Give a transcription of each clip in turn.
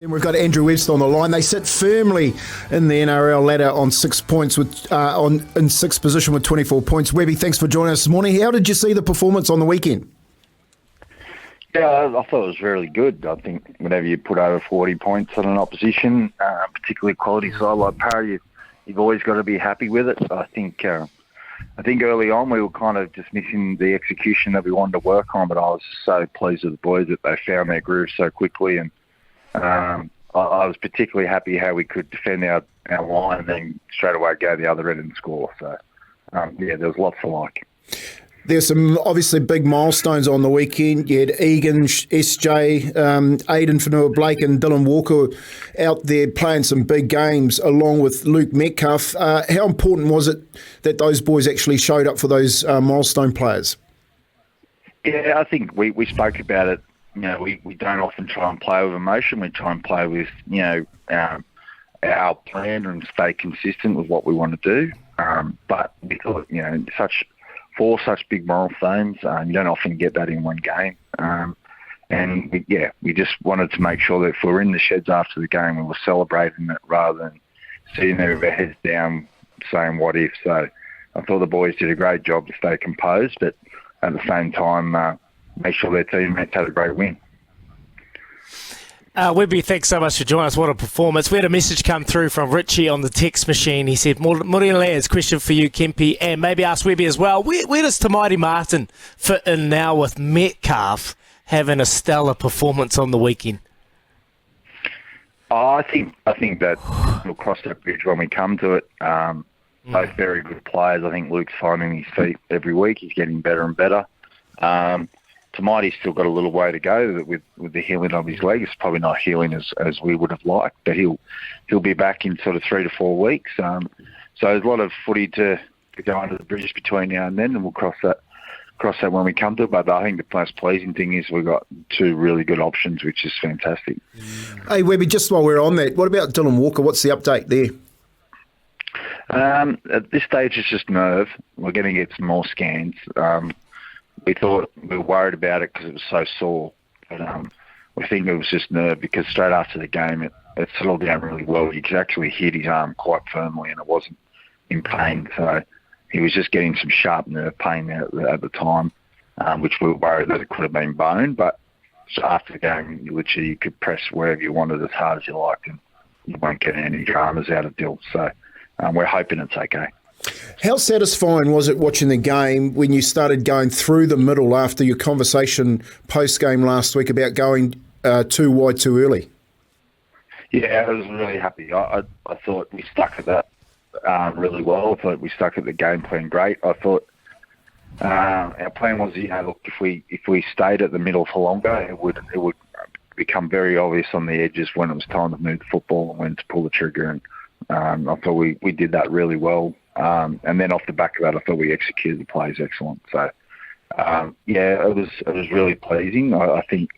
And we've got Andrew Webster on the line. They sit firmly in the NRL ladder on 6 points in sixth position with 24 points. Webby, thanks for joining us this morning. How did you see the performance on the weekend? Yeah, I thought it was really good. I think whenever you put over 40 points on an opposition, particularly quality side like Parra, you've always got to be happy with it. I think early on we were kind of just missing the execution that we wanted to work on, but I was so pleased with the boys that they found their groove so quickly, and I was particularly happy how we could defend our line and then straight away go the other end and score. So, there was lots to like. There's some obviously big milestones on the weekend. You had Egan, SJ, Aiden Whanua-Blake and Dylan Walker out there playing some big games along with Luke Metcalf. How important was it that those boys actually showed up for those milestone players? Yeah, I think we spoke about it. You know, we don't often try and play with emotion. We try and play with, our plan and stay consistent with what we want to do. But we thought, for such big moral themes, you don't often get that in one game. And we just wanted to make sure that if we were in the sheds after the game, we were celebrating it rather than sitting there with our heads down saying what if. So I thought the boys did a great job to stay composed, but at the same time, make sure their teammates had a great win. Webby, thanks so much for joining us. What a performance. We had a message come through from Richie on the text machine. He said, Morning lads, question for you, Kempy, and maybe ask Webby as well. Where does Tamaiti Martin fit in now with Metcalf having a stellar performance on the weekend? I think that we'll cross that bridge when we come to it. Both very good players. I think Luke's finding his feet every week. He's getting better and better. Tamaiti's still got a little way to go with the healing of his leg. It's probably not healing as we would have liked, but he'll be back in sort of 3 to 4 weeks. So there's a lot of footy to go under the bridge between now and then, and we'll cross that when we come to it. But I think the most pleasing thing is we've got two really good options, which is fantastic. Hey, Webby, just while we're on that, what about Dylan Walker? What's the update there? At this stage, it's just nerve. We're going to get some more scans. We thought we were worried about it because it was so sore, but we think it was just nerve because straight after the game it settled down really well. He could actually hit his arm quite firmly and it wasn't in pain. So he was just getting some sharp nerve pain at the time, which we were worried that it could have been bone. But so after the game, you could press wherever you wanted as hard as you liked and you won't get any dramas out of Dill. So we're hoping it's okay. How satisfying was it watching the game when you started going through the middle after your conversation post-game last week about going too wide too early? Yeah, I was really happy. I thought we stuck at that really well. I thought we stuck at the game plan great. I thought our plan was, look, if we stayed at the middle for longer, it would become very obvious on the edges when it was time to move the football and when to pull the trigger. And I thought we did that really well. And then off the back of that, I thought we executed the plays excellent. So, it was really pleasing. I think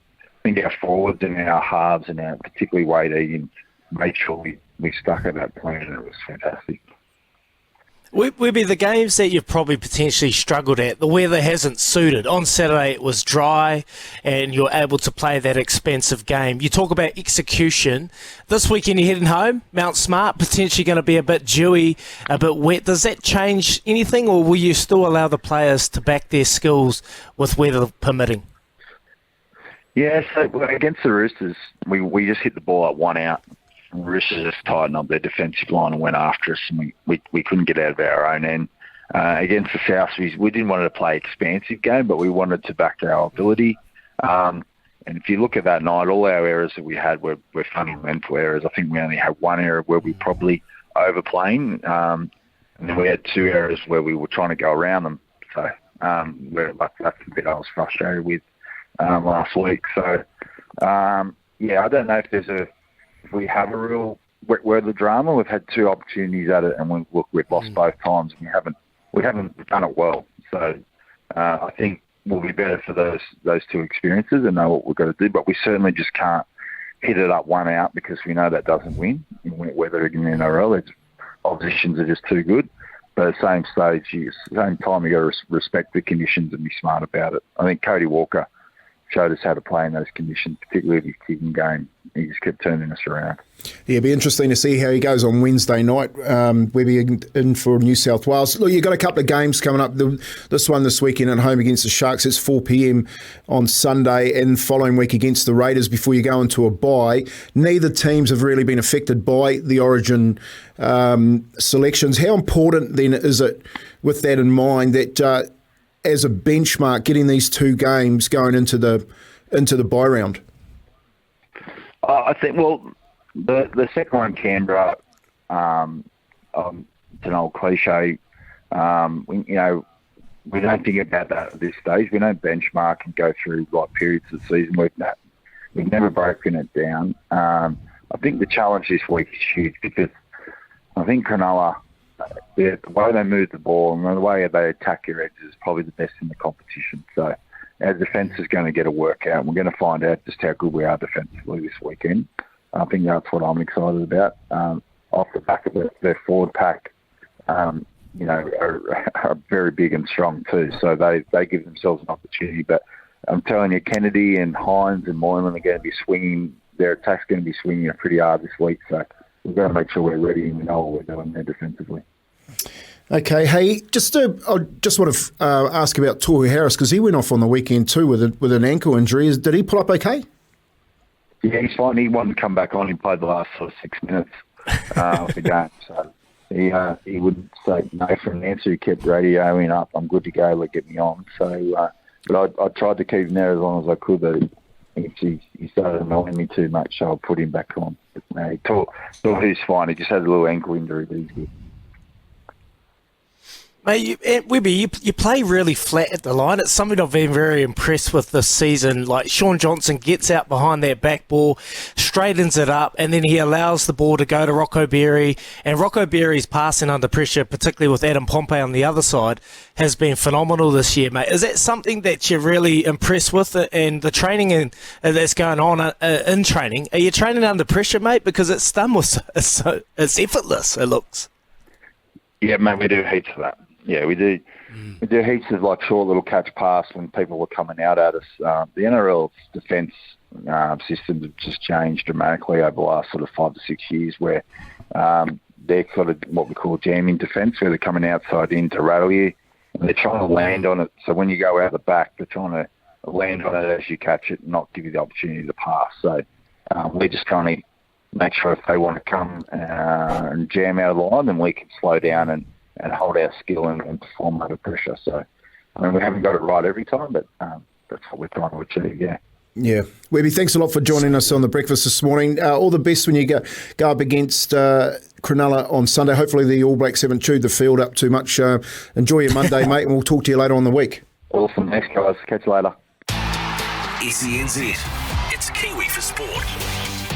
our forwards and our halves and our particularly Wade Egan made sure we stuck at that plan, and it was fantastic. Webby, the games that you've probably potentially struggled at, the weather hasn't suited. On Saturday it was dry and you're able to play that expensive game. You talk about execution. This weekend you're heading home, Mount Smart, potentially going to be a bit dewy, a bit wet. Does that change anything, or will you still allow the players to back their skills with weather permitting? Yeah, so against the Roosters, we just hit the ball at 1 out. Roosters just tightened up their defensive line and went after us, and we couldn't get out of our own end. Against the Souths, we didn't want to play expansive game, but we wanted to back our ability. And if you look at that night, all our errors that we had were fundamental errors. I think we only had one error where we probably overplaying, and then we had 2 errors where we were trying to go around them. So that's the bit I was frustrated with last week. So, I don't know if we have a real wet weather drama. We've had 2 opportunities at it, and we've lost both times. And we haven't done it well. So I think we'll be better for those 2 experiences and know what we've got to do. But we certainly just can't hit it up 1 out because we know that doesn't win in wet weather in the NRL. Oppositions are just too good. But at the same time, you got to respect the conditions and be smart about it. I think Cody Walker showed us how to play in those conditions, particularly with his kicking game he just kept turning us around. Yeah, it'll be interesting to see how he goes on Wednesday night. We'll be in for New South Wales. Look, you've got a couple of games coming up. This one this weekend at home against the Sharks. It's 4 p.m. on Sunday, and following week against the Raiders before you go into a bye. Neither teams have really been affected by the Origin selections. How important then is it, with that in mind, that as a benchmark, getting these two games going into the bye round? I think, well, the second one in Canberra, it's an old cliche. We don't think about that at this stage. We don't benchmark and go through like periods of the season. We've never broken it down. I think the challenge this week is huge because I think Cronulla, the way they move the ball and the way they attack your edges is probably the best in the competition. So our defence is going to get a workout. We're going to find out just how good we are defensively this weekend. I think that's what I'm excited about. Off the back of their forward pack, are very big and strong too. So they give themselves an opportunity. But I'm telling you, Kennedy and Hines and Moylan are going to be swinging. Their attack's going to be swinging it pretty hard this week. So we've got to make sure we're ready and we know what we're doing there defensively. Okay, hey, I just want to ask about Tohu Harris because he went off on the weekend too with an ankle injury. Did he pull up okay? Yeah, he's fine. He wanted to come back on. He played the last sort of 6 minutes of the game. So he wouldn't say no for an answer. He kept radioing up, I'm good to go, get me on. So, but I tried to keep him there as long as I could, but he started annoying me too much, so I put him back on. But no, he thought he's fine. He just had a little ankle injury, but he's good. Mate, Webby, you play really flat at the line. It's something I've been very impressed with this season. Like Sean Johnson gets out behind that back ball, straightens it up, and then he allows the ball to go to Rocco Berry. And Rocco Berry's passing under pressure, particularly with Adam Pompey on the other side, has been phenomenal this year, mate. Is that something that you're really impressed with? And the training that's going on in training, are you training under pressure, mate? Because it's done with it's effortless, it looks. Yeah, mate, we do heaps of that. Yeah, we do. We do heaps of short little catch pass when people were coming out at us. The NRL's defence systems have just changed dramatically over the last sort of 5 to 6 years, where they're sort of what we call jamming defence, where they're coming outside in to rattle you, and they're trying to land on it. So when you go out the back, they're trying to land on it as you catch it, and not give you the opportunity to pass. So we're just trying to make sure if they want to come and jam out of the line, then we can slow down and hold our skill and perform under pressure. So, I mean, we haven't got it right every time, but that's what we're trying to achieve, yeah. Yeah. Webby, thanks a lot for joining us on The Breakfast this morning. All the best when you go up against Cronulla on Sunday. Hopefully the All Blacks haven't chewed the field up too much. Enjoy your Monday, mate, and we'll talk to you later on the week. Awesome. Thanks, guys. Catch you later. SENZ. It's Kiwi for Sport.